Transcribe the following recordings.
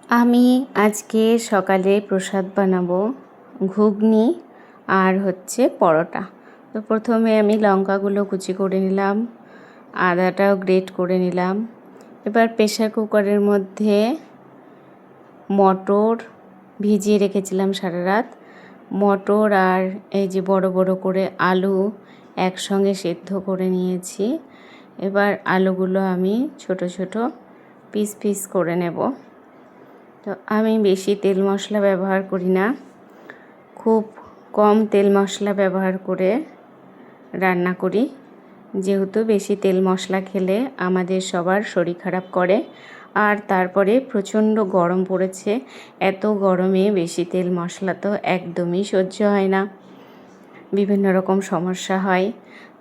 আমি আজকে সকালে প্রসাদ বানাবো ঘুগনি আর পরোটা। তো প্রথমে আমি লঙ্কাগুলো কুচি করে নিলাম, আদাটাও গ্রেট করে নিলাম। এবার প্রেসার কুকারের মধ্যে মটর ভিজিয়ে রেখেছিলাম সারা রাত, মটর আর এই যে বড় বড় করে আলু একসঙ্গে সেদ্ধ করে নিয়েছি। এবার আলুগুলো আমি ছোট ছোট পিস পিস করে নেব। তো আমি বেশি তেল মশলা ব্যবহার করি না, খুব কম তেল মশলা ব্যবহার করে রান্না করি, যেহেতু বেশি তেল মশলা খেলে আমাদের সবার শরীর খারাপ করে। আর তারপরে প্রচণ্ড গরম পড়েছে, এত গরমে বেশি তেল মশলা তো একদমই সহ্য হয় না, বিভিন্ন রকম সমস্যা হয়।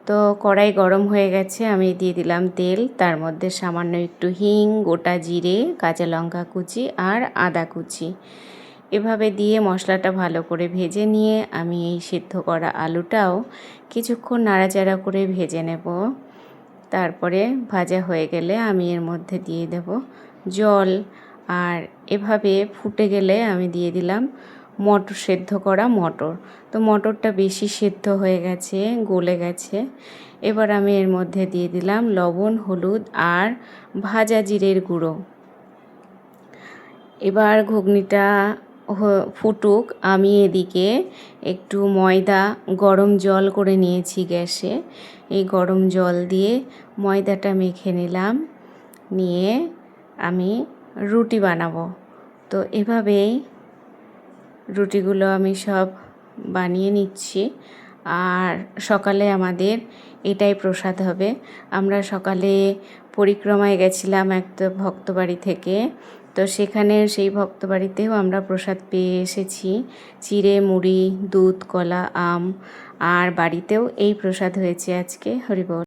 তো কড়াই গরম হয়ে গেছে, আমি দিয়ে দিলাম তেল, তার মধ্যে সামান্য একটু হিং, গোটা জিরে, কাঁচা লঙ্কা কুচি আর আদা কুচি এভাবে দিয়ে মশলাটা ভালো করে ভেজে নিয়ে আমি এই সিদ্ধ করা আলুটাও কিছুক্ষণ নাড়াচাড়া করে ভেজে নেব। তারপরে ভাজা হয়ে গেলে আমি এর মধ্যে দিয়ে দেব জল, আর এভাবে ফুটে গেলে আমি দিয়ে দিলাম মটর, সেদ্ধ করা মটর। তো মটরটা বেশি সেদ্ধ হয়ে গেছে, গলে গেছে। এবার আমি এর মধ্যে দিয়ে দিলাম লবণ, হলুদ আর ভাজা জিরের গুঁড়ো। এবার ঘুগনিটা ফুটুক, আমি এদিকে একটু ময়দা গরম জল করে নিয়েছি গ্যাসে। এই গরম জল দিয়ে ময়দাটা মেখে নিলাম, নিয়ে আমি রুটি বানাবো। তো এভাবেই রুটিগুলো আমি সব বানিয়ে নিচ্ছি। আর সকালে আমাদের এটাই প্রসাদ হবে। আমরা সকালে পরিক্রমায় গেছিলাম একটা ভক্তবাড়ি থেকে, তো সেখানে সেই ভক্তবাড়িতেও আমরা প্রসাদ পেয়ে এসেছি, চিড়ে, মুড়ি, দুধ, কলা, আম। আর বাড়িতেও এই প্রসাদ হয়েছে আজকে। হরি বল।